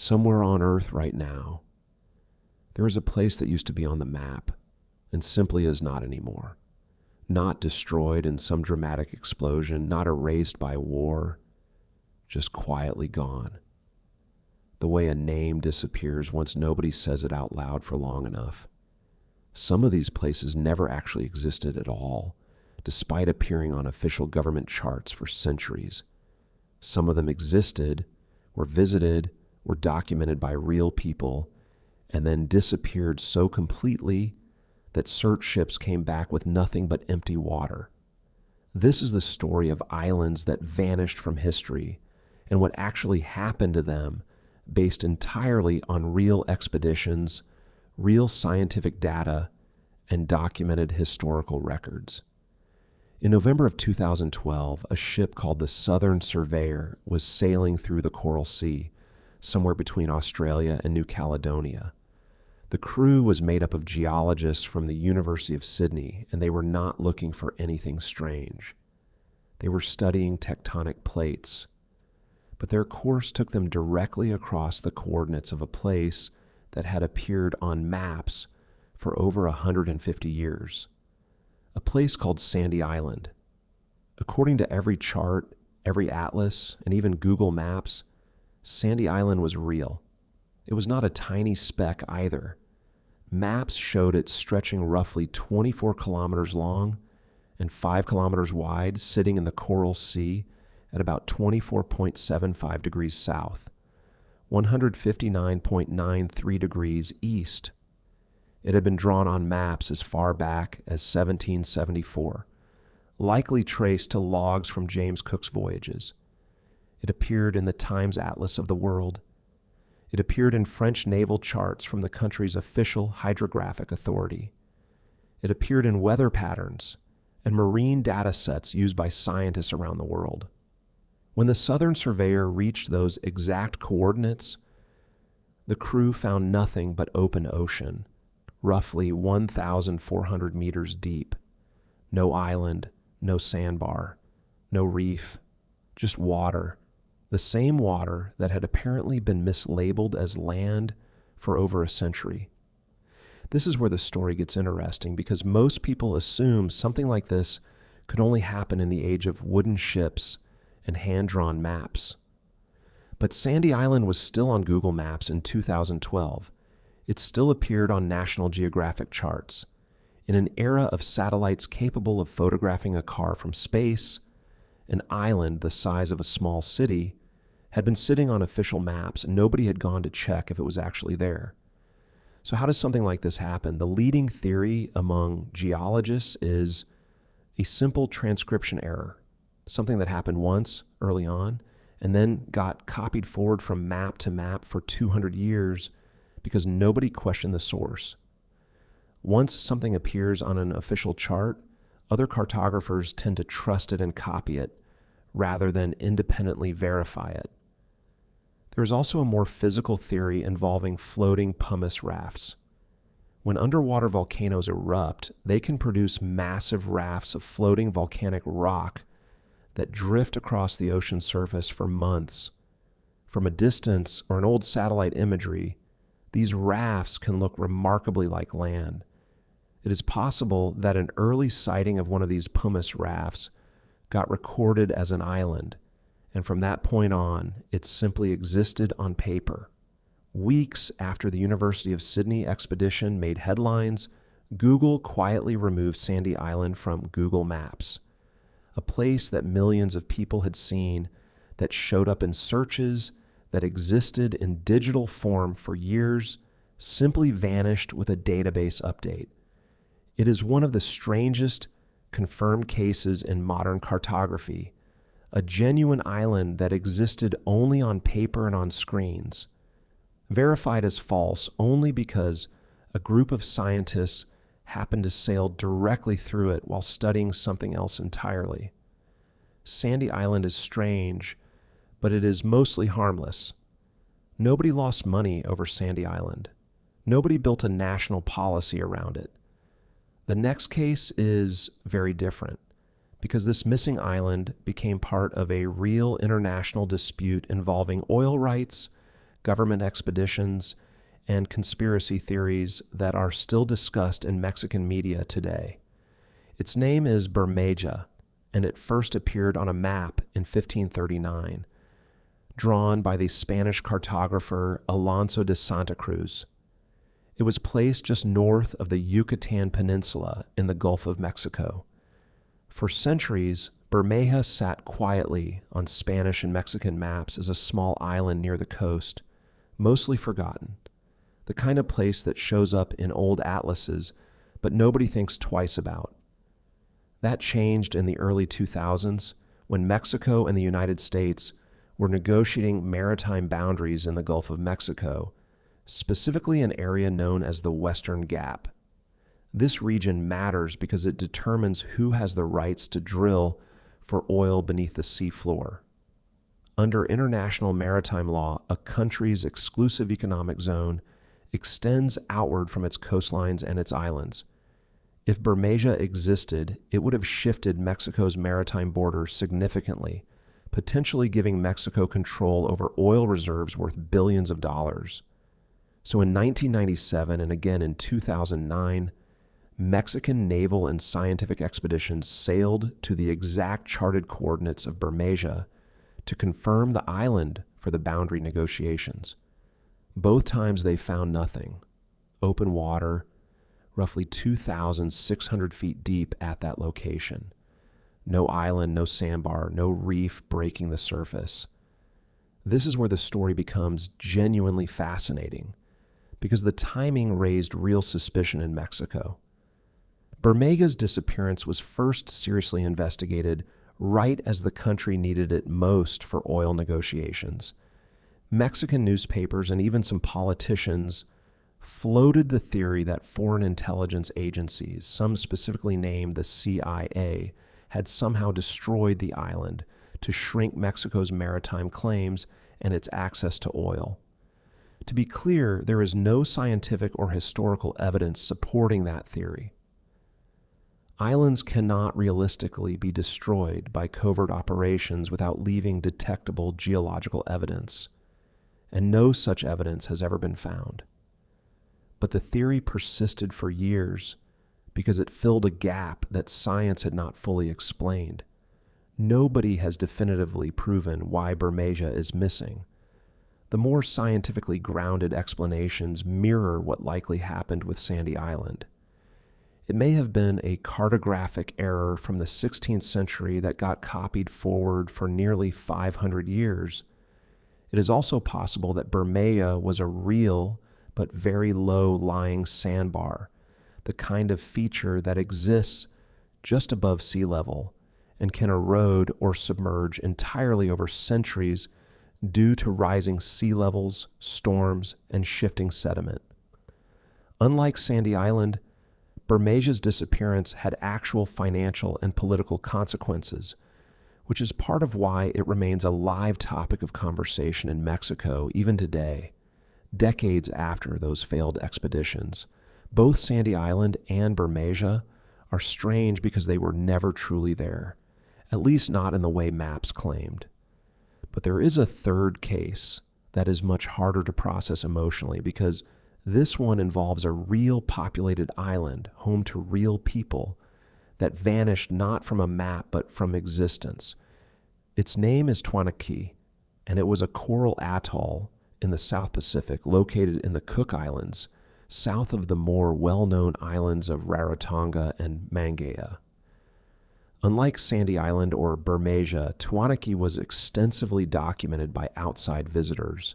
Somewhere on Earth right now, there is a place that used to be on the map and simply is not anymore. Not destroyed in some dramatic explosion, not erased by war, just quietly gone. The way a name disappears once nobody says it out loud for long enough. Some of these places never actually existed at all, despite appearing on official government charts for centuries. Some of them existed, were visited, were documented by real people, and then disappeared so completely that search ships came back with nothing but empty water. This is the story of islands that vanished from history and what actually happened to them based entirely on real expeditions, real scientific data, and documented historical records. In November of 2012, a ship called the Southern Surveyor was sailing through the Coral Sea, somewhere between Australia and New Caledonia. The crew was made up of geologists from the University of Sydney, and they were not looking for anything strange. They were studying tectonic plates, but their course took them directly across the coordinates of a place that had appeared on maps for over 150 years, a place called Sandy Island. According to every chart, every atlas, and even Google Maps, Sandy Island was real. It was not a tiny speck either. Maps showed it stretching roughly 24 kilometers long and 5 kilometers wide, sitting in the Coral Sea at about 24.75 degrees south, 159.93 degrees east. It had been drawn on maps as far back as 1774, likely traced to logs from James Cook's voyages. It appeared in the Times Atlas of the World. It appeared in French naval charts from the country's official hydrographic authority. It appeared in weather patterns and marine data sets used by scientists around the world. When the Southern Surveyor reached those exact coordinates, the crew found nothing but open ocean, roughly 1,400 meters deep. No island, no sandbar, no reef, just water. The same water that had apparently been mislabeled as land for over a century. This is where the story gets interesting because most people assume something like this could only happen in the age of wooden ships and hand-drawn maps. But Sandy Island was still on Google Maps in 2012. It still appeared on National Geographic charts. In an era of satellites capable of photographing a car from space, an island the size of a small city had been sitting on official maps and nobody had gone to check if it was actually there. So how does something like this happen? The leading theory among geologists is a simple transcription error, something that happened once early on and then got copied forward from map to map for 200 years because nobody questioned the source. Once something appears on an official chart, other cartographers tend to trust it and copy it rather than independently verify it. There is also a more physical theory involving floating pumice rafts. When underwater volcanoes erupt, they can produce massive rafts of floating volcanic rock that drift across the ocean surface for months. From a distance or an old satellite imagery, these rafts can look remarkably like land. It is possible that an early sighting of one of these pumice rafts got recorded as an island, and from that point on, it simply existed on paper. Weeks after the University of Sydney expedition made headlines, Google quietly removed Sandy Island from Google Maps, a place that millions of people had seen, that showed up in searches, that existed in digital form for years, simply vanished with a database update. It is one of the strangest confirmed cases in modern cartography, a genuine island that existed only on paper and on screens, verified as false only because a group of scientists happened to sail directly through it while studying something else entirely. Sandy Island is strange, but it is mostly harmless. Nobody lost money over Sandy Island. Nobody built a national policy around it. The next case is very different because this missing island became part of a real international dispute involving oil rights, government expeditions, and conspiracy theories that are still discussed in Mexican media today. Its name is Bermeja, and it first appeared on a map in 1539, drawn by the Spanish cartographer Alonso de Santa Cruz. It was placed just north of the Yucatan Peninsula in the Gulf of Mexico. For centuries, Bermeja sat quietly on Spanish and Mexican maps as a small island near the coast, mostly forgotten, the kind of place that shows up in old atlases, but nobody thinks twice about. That changed in the early 2000s when Mexico and the United States were negotiating maritime boundaries in the Gulf of Mexico, specifically an area known as the Western Gap. This region matters because it determines who has the rights to drill for oil beneath the seafloor. Under international maritime law, a country's exclusive economic zone extends outward from its coastlines and its islands. If Bermeja existed, it would have shifted Mexico's maritime border significantly, potentially giving Mexico control over oil reserves worth billions of dollars. So in 1997 and again in 2009, Mexican naval and scientific expeditions sailed to the exact charted coordinates of Bermeja to confirm the island for the boundary negotiations. Both times they found nothing. Open water, roughly 2,600 feet deep at that location. No island, no sandbar, no reef breaking the surface. This is where the story becomes genuinely fascinating, because the timing raised real suspicion in Mexico. Bermeja's disappearance was first seriously investigated right as the country needed it most for oil negotiations. Mexican newspapers and even some politicians floated the theory that foreign intelligence agencies, some specifically named the CIA, had somehow destroyed the island to shrink Mexico's maritime claims and its access to oil. To be clear, there is no scientific or historical evidence supporting that theory. Islands cannot realistically be destroyed by covert operations without leaving detectable geological evidence, and no such evidence has ever been found. But the theory persisted for years because it filled a gap that science had not fully explained. Nobody has definitively proven why Bermeja is missing. The more scientifically grounded explanations mirror what likely happened with Sandy Island. It may have been a cartographic error from the 16th century that got copied forward for nearly 500 years. It is also possible that Bermeja was a real but very low-lying sandbar, the kind of feature that exists just above sea level and can erode or submerge entirely over centuries due to rising sea levels, storms, and shifting sediment. Unlike Sandy Island, Bermeja's disappearance had actual financial and political consequences, which is part of why it remains a live topic of conversation in Mexico even today, decades after those failed expeditions. Both Sandy Island and Bermeja are strange because they were never truly there, at least not in the way maps claimed. But there is a third case that is much harder to process emotionally because this one involves a real populated island, home to real people, that vanished not from a map but from existence. Its name is Tuanaki, and it was a coral atoll in the South Pacific located in the Cook Islands, south of the more well-known islands of Rarotonga and Mangaia. Unlike Sandy Island or Bermeja, Tuanaki was extensively documented by outside visitors.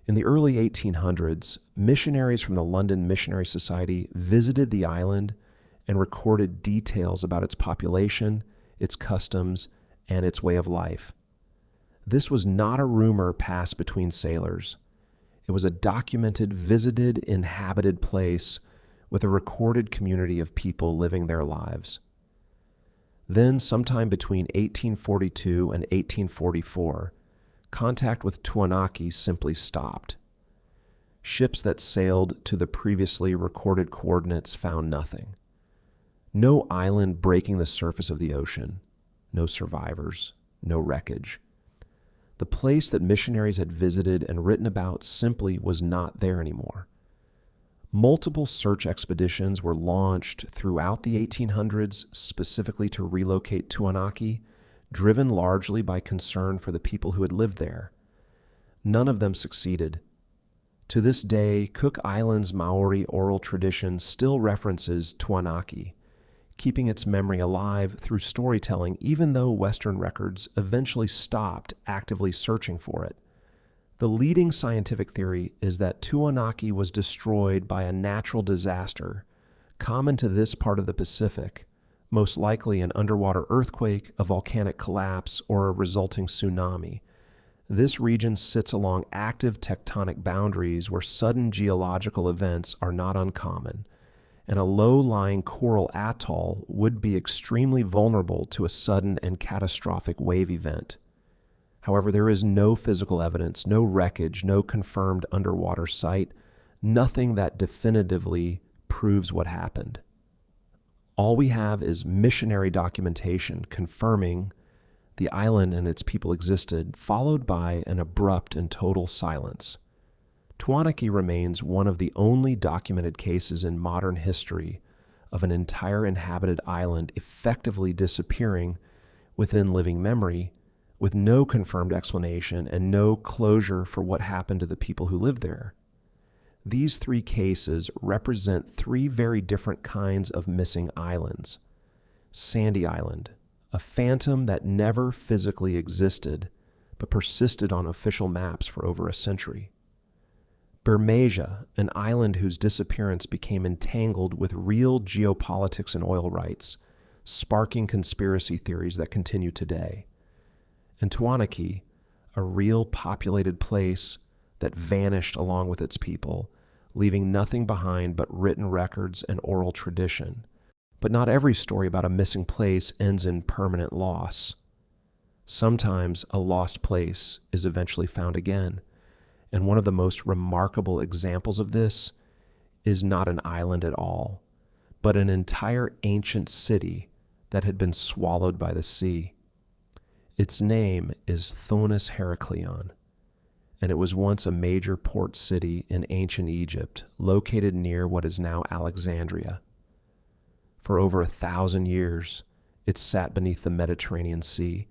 In the early 1800s, missionaries from the London Missionary Society visited the island and recorded details about its population, its customs, and its way of life. This was not a rumor passed between sailors. It was a documented, visited, inhabited place with a recorded community of people living their lives. Then, sometime between 1842 and 1844, contact with Tuanaki simply stopped. Ships that sailed to the previously recorded coordinates found nothing. No island breaking the surface of the ocean, no survivors, no wreckage. The place that missionaries had visited and written about simply was not there anymore. Multiple search expeditions were launched throughout the 1800s specifically to relocate Tuanaki, driven largely by concern for the people who had lived there. None of them succeeded. To this day, Cook Islands Maori oral tradition still references Tuanaki, keeping its memory alive through storytelling even though Western records eventually stopped actively searching for it. The leading scientific theory is that Tuanaki was destroyed by a natural disaster common to this part of the Pacific, most likely an underwater earthquake, a volcanic collapse, or a resulting tsunami. This region sits along active tectonic boundaries where sudden geological events are not uncommon, and a low-lying coral atoll would be extremely vulnerable to a sudden and catastrophic wave event. However, there is no physical evidence, no wreckage, no confirmed underwater site, nothing that definitively proves what happened. All we have is missionary documentation confirming the island and its people existed, followed by an abrupt and total silence. Tuanaki remains one of the only documented cases in modern history of an entire inhabited island effectively disappearing within living memory, with no confirmed explanation and no closure for what happened to the people who lived there. These three cases represent three very different kinds of missing islands. Sandy Island, a phantom that never physically existed, but persisted on official maps for over a century. Bermeja, an island whose disappearance became entangled with real geopolitics and oil rights, sparking conspiracy theories that continue today. And Tuanaki, a real populated place that vanished along with its people, leaving nothing behind but written records and oral tradition. But not every story about a missing place ends in permanent loss. Sometimes a lost place is eventually found again, and one of the most remarkable examples of this is not an island at all, but an entire ancient city that had been swallowed by the sea. Its name is Thonis Heracleion, and it was once a major port city in ancient Egypt, located near what is now Alexandria. For over 1,000 years, it sat beneath the Mediterranean Sea,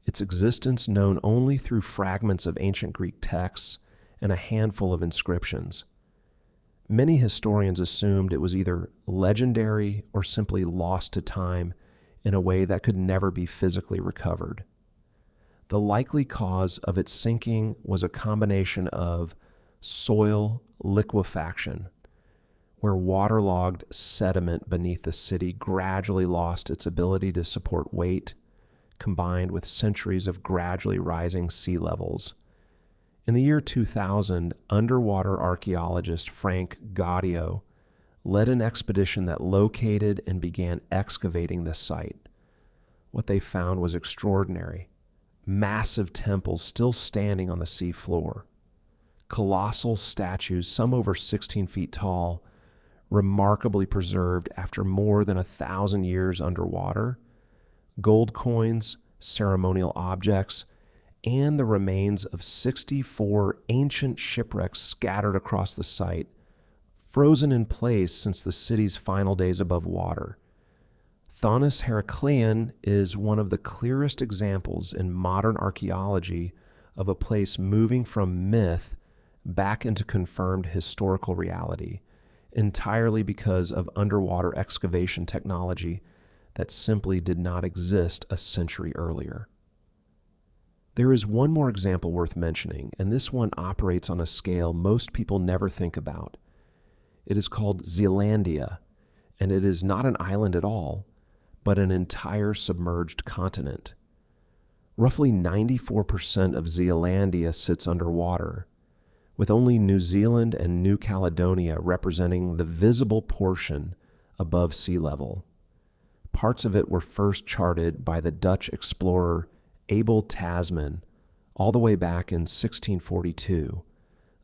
its existence known only through fragments of ancient Greek texts and a handful of inscriptions. Many historians assumed it was either legendary or simply lost to time in a way that could never be physically recovered. The likely cause of its sinking was a combination of soil liquefaction, where waterlogged sediment beneath the city gradually lost its ability to support weight, combined with centuries of gradually rising sea levels. In the year 2000, underwater archaeologist Frank Gaudio led an expedition that located and began excavating the site. What they found was extraordinary. Massive temples still standing on the sea floor. Colossal statues, some over 16 feet tall, remarkably preserved after more than 1,000 years underwater. Gold coins, ceremonial objects, and the remains of 64 ancient shipwrecks scattered across the site, frozen in place since the city's final days above water. Thonis Heracleion is one of the clearest examples in modern archaeology of a place moving from myth back into confirmed historical reality, entirely because of underwater excavation technology that simply did not exist a century earlier. There is one more example worth mentioning, and this one operates on a scale most people never think about. It is called Zealandia, and it is not an island at all, but an entire submerged continent. Roughly 94% of Zealandia sits underwater, with only New Zealand and New Caledonia representing the visible portion above sea level. Parts of it were first charted by the Dutch explorer Abel Tasman all the way back in 1642,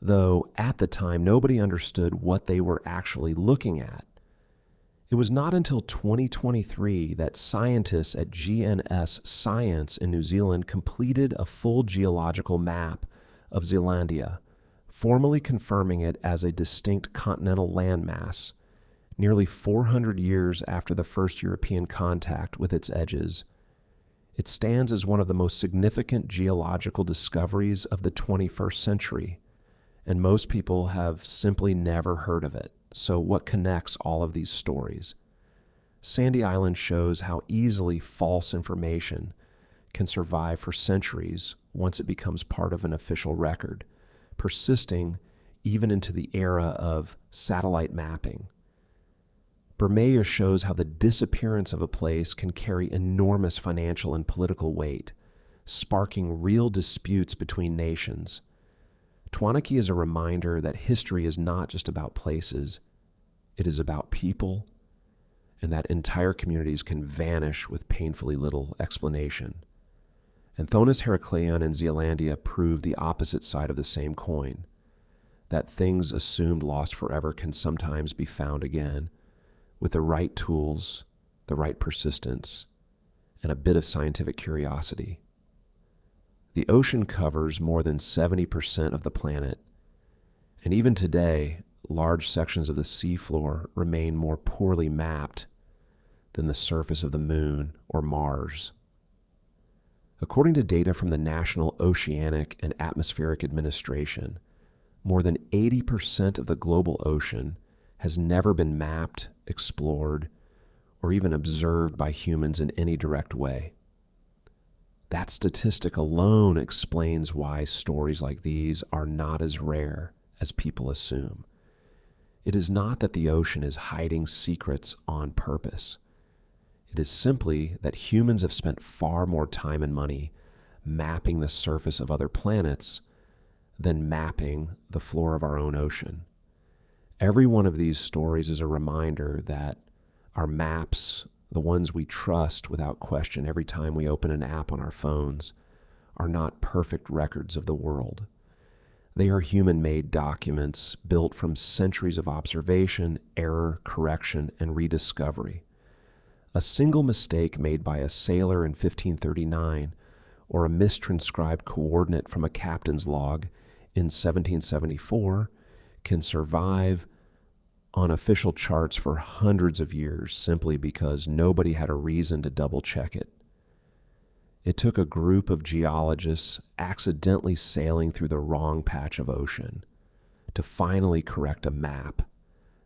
though at the time nobody understood what they were actually looking at. It was not until 2023 that scientists at GNS Science in New Zealand completed a full geological map of Zealandia, formally confirming it as a distinct continental landmass, nearly 400 years after the first European contact with its edges. It stands as one of the most significant geological discoveries of the 21st century, and most people have simply never heard of it. So what connects all of these stories? Sandy Island shows how easily false information can survive for centuries once it becomes part of an official record, persisting even into the era of satellite mapping. Bermeja shows how the disappearance of a place can carry enormous financial and political weight, sparking real disputes between nations. Tuanaki is a reminder that history is not just about places, it is about people, and that entire communities can vanish with painfully little explanation. And Thonis Heracleion and Zealandia prove the opposite side of the same coin, that things assumed lost forever can sometimes be found again, with the right tools, the right persistence, and a bit of scientific curiosity. The ocean covers more than 70% of the planet, and even today, large sections of the seafloor remain more poorly mapped than the surface of the Moon or Mars. According to data from the National Oceanic and Atmospheric Administration, more than 80% of the global ocean has never been mapped, explored, or even observed by humans in any direct way. That statistic alone explains why stories like these are not as rare as people assume. It is not that the ocean is hiding secrets on purpose. It is simply that humans have spent far more time and money mapping the surface of other planets than mapping the floor of our own ocean. Every one of these stories is a reminder that our maps, the ones we trust without question every time we open an app on our phones, are not perfect records of the world. They are human-made documents built from centuries of observation, error, correction, and rediscovery. A single mistake made by a sailor in 1539 or a mistranscribed coordinate from a captain's log in 1774 can survive on official charts for hundreds of years simply because nobody had a reason to double-check it. It took a group of geologists accidentally sailing through the wrong patch of ocean to finally correct a map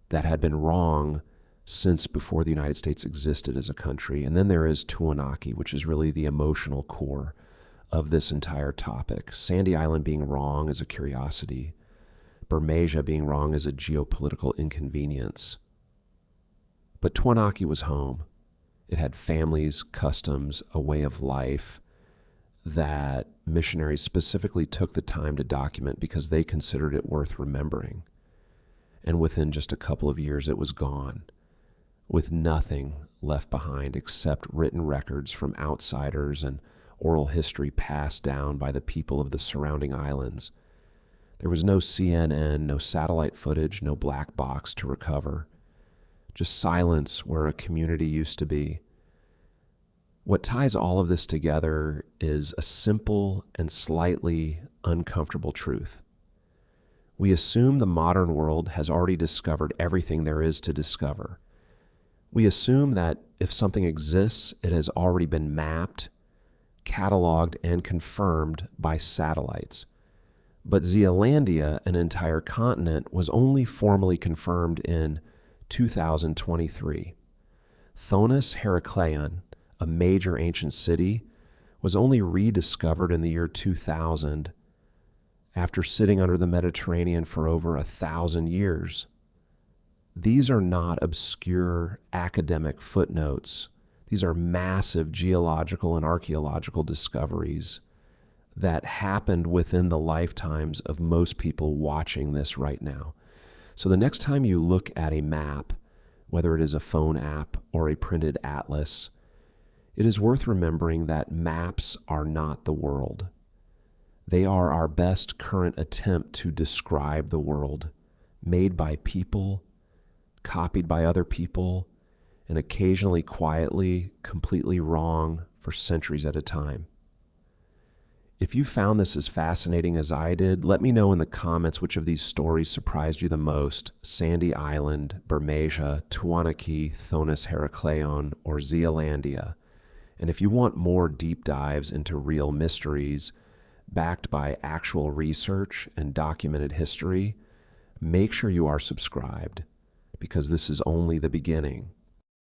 that had been wrong since before the United States existed as a country. And then there is Tuanaki, which is really the emotional core of this entire topic. Sandy Island being wrong is a curiosity. Bermeja being wrong is a geopolitical inconvenience. But Tuanaki was home. It had families, customs, a way of life that missionaries specifically took the time to document because they considered it worth remembering. And within just a couple of years, it was gone, with nothing left behind except written records from outsiders and oral history passed down by the people of the surrounding islands. There was no CNN, no satellite footage, no black box to recover. Just silence where a community used to be. What ties all of this together is a simple and slightly uncomfortable truth. We assume the modern world has already discovered everything there is to discover. We assume that if something exists, it has already been mapped, cataloged, and confirmed by satellites. But Zealandia, an entire continent, was only formally confirmed in 2023. Thonis Heracleion, a major ancient city, was only rediscovered in the year 2000 after sitting under the Mediterranean for over 1,000 years. These are not obscure academic footnotes. These are massive geological and archaeological discoveries that happened within the lifetimes of most people watching this right now. So the next time you look at a map, whether it is a phone app or a printed atlas, it is worth remembering that maps are not the world. They are our best current attempt to describe the world, made by people, copied by other people, and occasionally quietly, completely wrong for centuries at a time. If you found this as fascinating as I did, let me know in the comments which of these stories surprised you the most: Sandy Island, Bermeja, Tuanaki, Thonis Heracleon, or Zealandia. And if you want more deep dives into real mysteries, backed by actual research and documented history, make sure you are subscribed, because this is only the beginning.